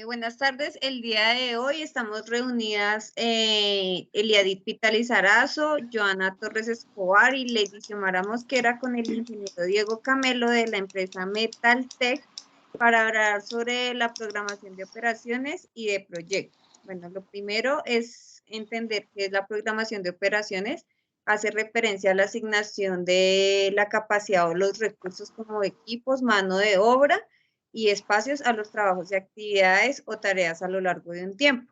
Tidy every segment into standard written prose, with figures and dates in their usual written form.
Buenas tardes. El día de hoy estamos reunidas Eliadit Pital Lizarazo, Joana Torres Escobar y Lady Xiomara Mosquera con el ingeniero Diego Camelo de la empresa Metaltech para hablar sobre la programación de operaciones y de proyectos. Bueno, lo primero es entender qué es la programación de operaciones. Hace referencia a la asignación de la capacidad o los recursos como equipos, mano de obra y espacios a los trabajos y actividades o tareas a lo largo de un tiempo.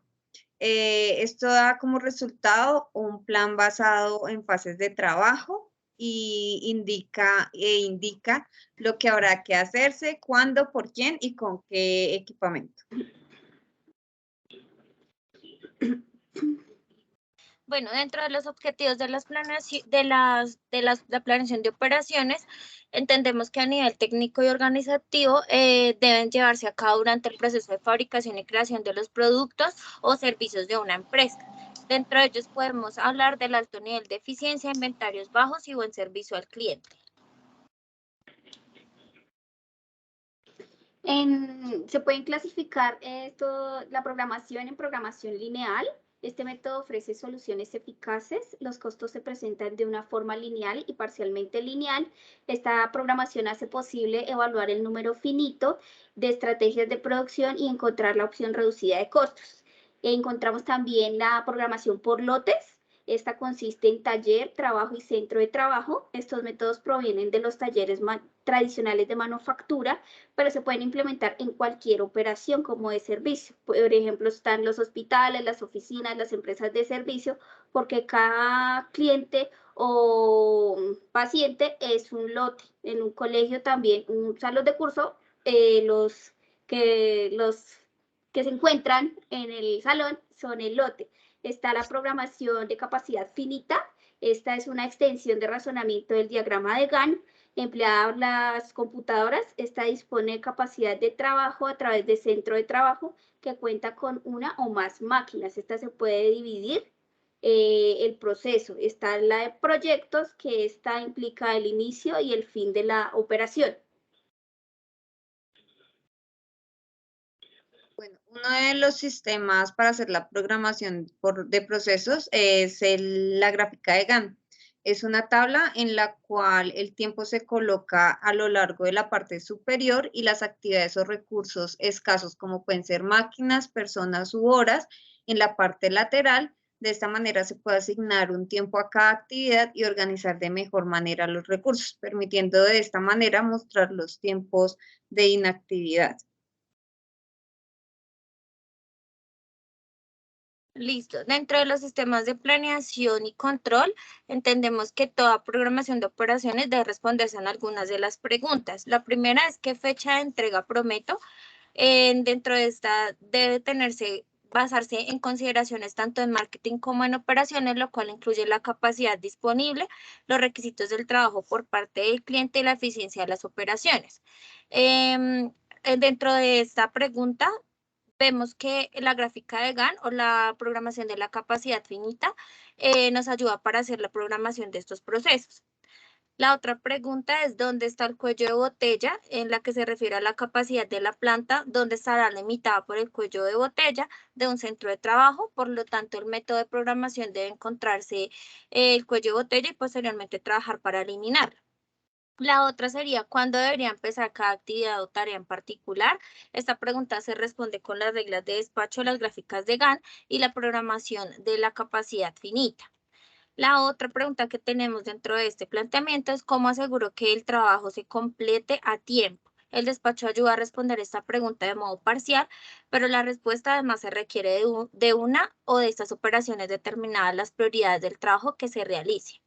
Esto da como resultado un plan basado en fases de trabajo y indica lo que habrá que hacerse, cuándo, por quién y con qué equipamiento. Bueno, dentro de los objetivos de la planeación de operaciones, entendemos que a nivel técnico y organizativo deben llevarse a cabo durante el proceso de fabricación y creación de los productos o servicios de una empresa. Dentro de ellos podemos hablar del alto nivel de eficiencia, inventarios bajos y buen servicio al cliente. Se pueden clasificar la programación en programación lineal. Este método ofrece soluciones eficaces. Los costos se presentan de una forma lineal y parcialmente lineal. Esta programación hace posible evaluar el número finito de estrategias de producción y encontrar la opción reducida de costos. Encontramos también la programación por lotes. Esta consiste en taller, trabajo y centro de trabajo. Estos métodos provienen de los talleres tradicionales de manufactura, pero se pueden implementar en cualquier operación como de servicio. Por ejemplo, están los hospitales, las oficinas, las empresas de servicio, porque cada cliente o paciente es un lote. En un colegio también, un salón de curso, los que se encuentran en el salón son el lote. Está la programación de capacidad finita. Esta es una extensión de razonamiento del diagrama de Gantt empleada las computadoras. Esta dispone de capacidad de trabajo a través de centro de trabajo que cuenta con una o más máquinas. Esta se puede dividir el proceso. Está la de proyectos, que esta implica el inicio y el fin de la operación. Bueno, uno de los sistemas para hacer la programación de procesos es la gráfica de Gantt. Es una tabla en la cual el tiempo se coloca a lo largo de la parte superior y las actividades o recursos escasos, como pueden ser máquinas, personas u horas, en la parte lateral. De esta manera se puede asignar un tiempo a cada actividad y organizar de mejor manera los recursos, permitiendo de esta manera mostrar los tiempos de inactividad. Listo. Dentro de los sistemas de planeación y control, entendemos que toda programación de operaciones debe responderse en algunas de las preguntas. La primera es: ¿qué fecha de entrega prometo? Dentro de esta debe basarse en consideraciones tanto en marketing como en operaciones, lo cual incluye la capacidad disponible, los requisitos del trabajo por parte del cliente y la eficiencia de las operaciones. Dentro de esta pregunta, vemos que la gráfica de Gantt o la programación de la capacidad finita nos ayuda para hacer la programación de estos procesos. La otra pregunta es: ¿dónde está el cuello de botella? En la que se refiere a la capacidad de la planta, donde estará limitada por el cuello de botella de un centro de trabajo. Por lo tanto, el método de programación debe encontrarse el cuello de botella y posteriormente trabajar para eliminarlo. La otra sería: ¿cuándo debería empezar cada actividad o tarea en particular? Esta pregunta se responde con las reglas de despacho, las gráficas de Gantt y la programación de la capacidad finita. La otra pregunta que tenemos dentro de este planteamiento es: ¿cómo aseguro que el trabajo se complete a tiempo? El despacho ayuda a responder esta pregunta de modo parcial, pero la respuesta además se requiere de una o de estas operaciones determinadas las prioridades del trabajo que se realice.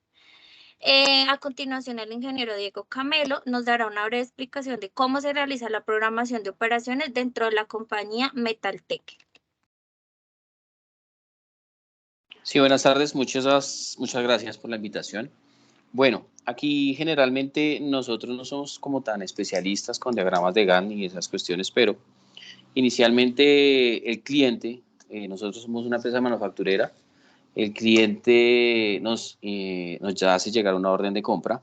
A continuación, el ingeniero Diego Camelo nos dará una breve explicación de cómo se realiza la programación de operaciones dentro de la compañía Metaltech. Sí, buenas tardes, muchas gracias por la invitación. Bueno, aquí generalmente nosotros no somos como tan especialistas con diagramas de Gantt y esas cuestiones, pero inicialmente el cliente, nosotros somos una empresa manufacturera, el cliente nos ya hace llegar una orden de compra.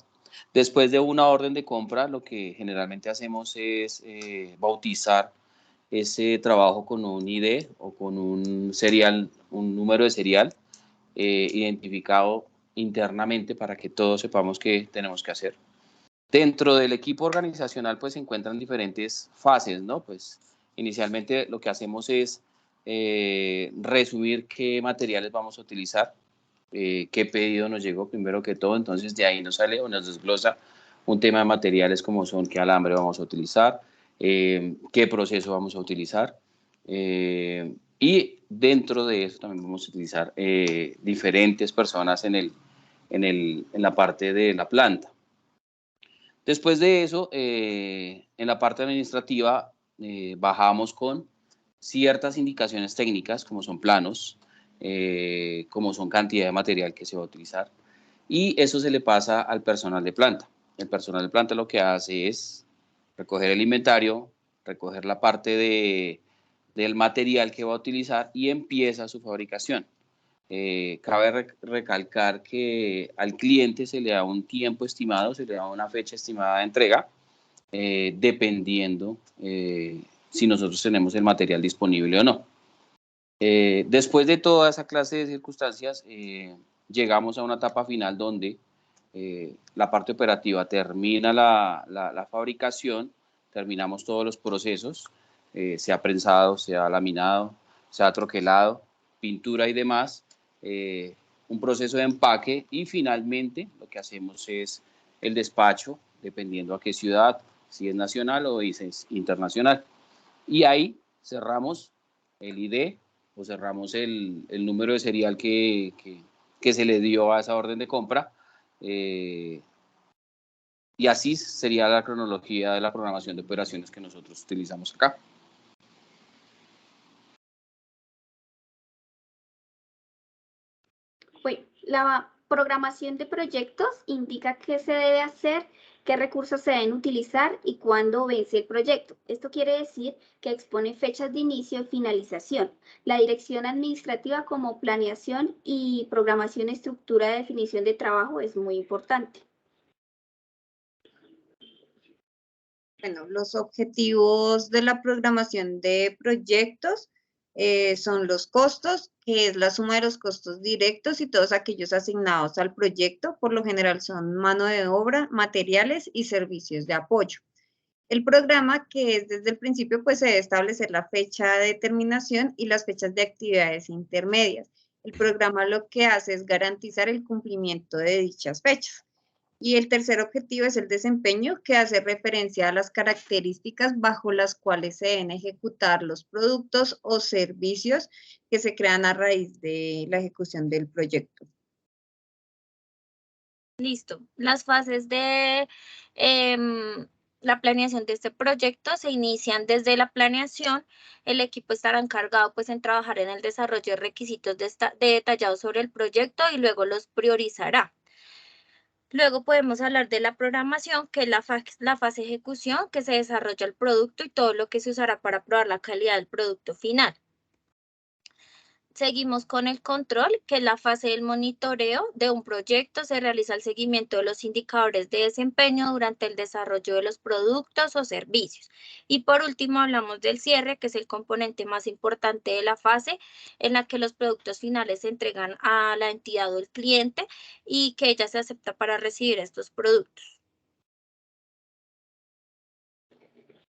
Después de una orden de compra, lo que generalmente hacemos es bautizar ese trabajo con un ID o con un serial, un número de serial identificado internamente para que todos sepamos qué tenemos que hacer. Dentro del equipo organizacional pues se encuentran diferentes fases, ¿no? Pues inicialmente lo que hacemos es resumir qué materiales vamos a utilizar, qué pedido nos llegó primero que todo, entonces de ahí nos sale o nos desglosa un tema de materiales como son qué alambre vamos a utilizar, qué proceso vamos a utilizar, y dentro de eso también vamos a utilizar diferentes personas en la parte de la planta. Después de eso, en la parte administrativa, bajamos con ciertas indicaciones técnicas, como son planos, como son cantidad de material que se va a utilizar, y eso se le pasa al personal de planta. El personal de planta lo que hace es recoger el inventario, recoger la parte del material que va a utilizar y empieza su fabricación. Cabe recalcar que al cliente se le da un tiempo estimado, se le da una fecha estimada de entrega, dependiendo si nosotros tenemos el material disponible o no. Después de toda esa clase de circunstancias, llegamos a una etapa final donde la parte operativa termina la fabricación, terminamos todos los procesos, sea prensado, sea laminado, sea troquelado, pintura y demás, un proceso de empaque y finalmente lo que hacemos es el despacho, dependiendo a qué ciudad, si es nacional o si es internacional. Y ahí cerramos el ID o cerramos el número de serial que se le dio a esa orden de compra. Y así sería la cronología de la programación de operaciones que nosotros utilizamos acá. Bueno, la programación de proyectos indica qué se debe hacer, qué recursos se deben utilizar y cuándo vence el proyecto. Esto quiere decir que expone fechas de inicio y finalización. La dirección administrativa como planeación y programación, estructura de definición de trabajo es muy importante. Bueno, los objetivos de la programación de proyectos son los costos, que es la suma de los costos directos y todos aquellos asignados al proyecto. Por lo general son mano de obra, materiales y servicios de apoyo. El programa, que es desde el principio, pues se debe establecer la fecha de terminación y las fechas de actividades intermedias. El programa lo que hace es garantizar el cumplimiento de dichas fechas. Y el tercer objetivo es el desempeño, que hace referencia a las características bajo las cuales se deben ejecutar los productos o servicios que se crean a raíz de la ejecución del proyecto. Listo. Las fases de la planeación de este proyecto se inician desde la planeación. El equipo estará encargado pues en trabajar en el desarrollo de requisitos detallados sobre el proyecto y luego los priorizará. Luego podemos hablar de la programación, que es la fase de ejecución, que se desarrolla el producto y todo lo que se usará para probar la calidad del producto final. Seguimos con el control, que es la fase del monitoreo de un proyecto. Se realiza el seguimiento de los indicadores de desempeño durante el desarrollo de los productos o servicios. Y por último hablamos del cierre, que es el componente más importante de la fase en la que los productos finales se entregan a la entidad o el cliente y que ella se acepta para recibir estos productos.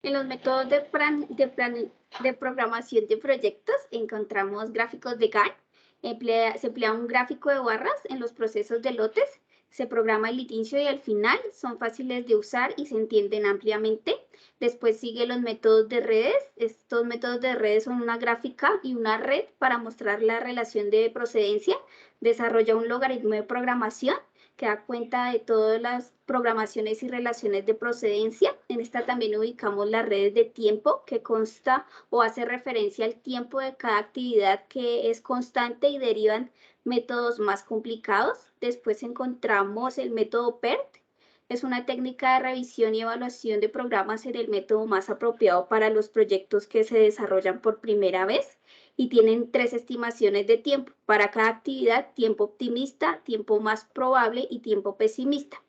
En los métodos de programación de proyectos encontramos gráficos de Gantt. Se emplea un gráfico de barras en los procesos de lotes. Se programa el inicio y el final. Son fáciles de usar y se entienden ampliamente. Después sigue los métodos de redes. Estos métodos de redes son una gráfica y una red para mostrar la relación de procedencia. Desarrolla un logaritmo de programación que da cuenta de todas las programaciones y relaciones de procedencia. En esta también ubicamos las redes de tiempo, que consta o hace referencia al tiempo de cada actividad que es constante y derivan métodos más complicados. Después encontramos el método PERT. Es una técnica de revisión y evaluación de programas en el método más apropiado para los proyectos que se desarrollan por primera vez. Y tienen 3 estimaciones de tiempo para cada actividad: tiempo optimista, tiempo más probable y tiempo pesimista.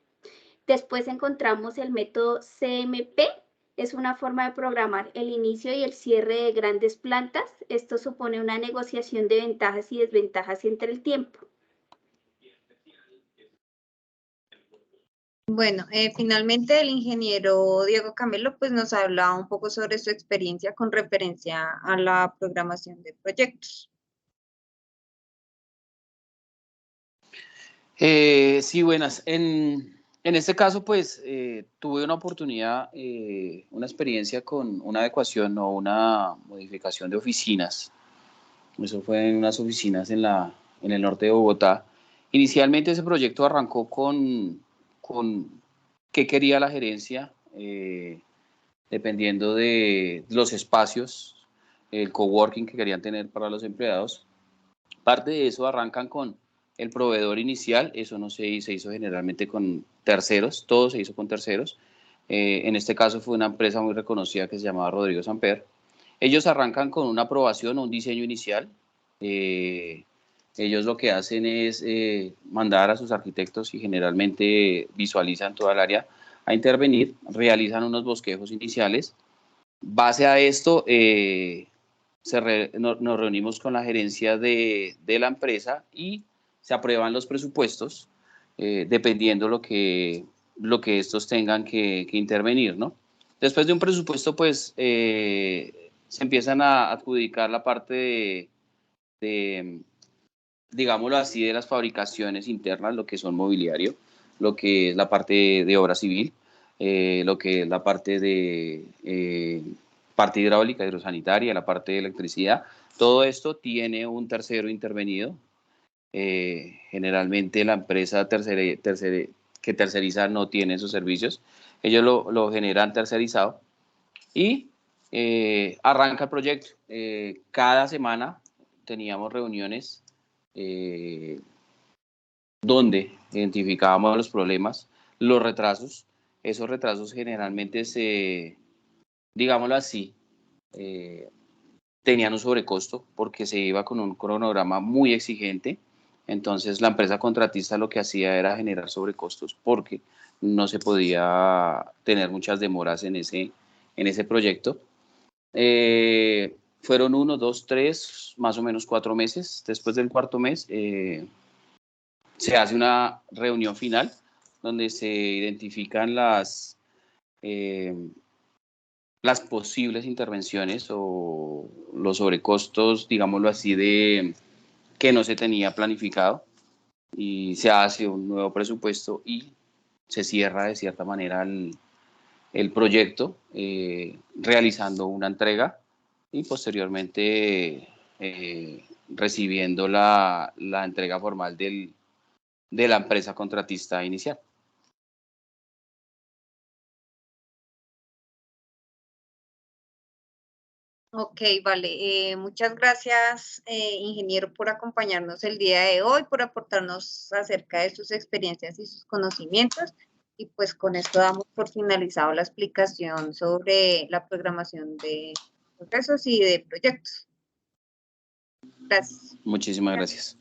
Después encontramos el método CMP. Es una forma de programar el inicio y el cierre de grandes plantas. Esto supone una negociación de ventajas y desventajas entre el tiempo. Bueno, finalmente el ingeniero Diego Camelo pues nos habla un poco sobre su experiencia con referencia a la programación de proyectos. Sí, buenas. En este caso, pues, tuve una oportunidad, una experiencia con una adecuación o una modificación de oficinas. Eso fue en unas oficinas en el norte de Bogotá. Inicialmente ese proyecto arrancó con qué quería la gerencia, dependiendo de los espacios, el coworking que querían tener para los empleados. Parte de eso arrancan con el proveedor inicial, eso no se hizo generalmente con terceros, todo se hizo con terceros. En este caso fue una empresa muy reconocida que se llamaba Rodrigo Samper. Ellos arrancan con una aprobación o un diseño inicial. Ellos lo que hacen es mandar a sus arquitectos y generalmente visualizan toda el área a intervenir, realizan unos bosquejos iniciales. Base a esto, nos reunimos con la gerencia de la empresa y se aprueban los presupuestos dependiendo lo que estos tengan que intervenir, ¿no? Después de un presupuesto, pues, se empiezan a adjudicar la parte de, digámoslo así, de las fabricaciones internas, lo que son mobiliario, lo que es la parte de obra civil, lo que es la parte de parte hidráulica, hidrosanitaria, la parte de electricidad. Todo esto tiene un tercero intervenido. Generalmente la empresa que terceriza no tiene esos servicios. Ellos lo generan tercerizado y arranca el proyecto. Cada semana teníamos reuniones donde identificábamos los problemas, los retrasos. Esos retrasos generalmente digámoslo así, tenían un sobrecosto porque se iba con un cronograma muy exigente. Entonces la empresa contratista lo que hacía era generar sobrecostos porque no se podía tener muchas demoras en ese proyecto. Fueron 1, 2, 3, más o menos 4 meses. Después del cuarto mes se hace una reunión final donde se identifican las posibles intervenciones o los sobrecostos, digámoslo así, de que no se tenía planificado, y se hace un nuevo presupuesto y se cierra de cierta manera el proyecto, realizando una entrega y posteriormente recibiendo la entrega formal de la empresa contratista inicial. Ok, vale. Muchas gracias, ingeniero, por acompañarnos el día de hoy, por aportarnos acerca de sus experiencias y sus conocimientos. Y pues con esto damos por finalizado la explicación sobre la programación de procesos y de proyectos. Gracias. Muchísimas gracias.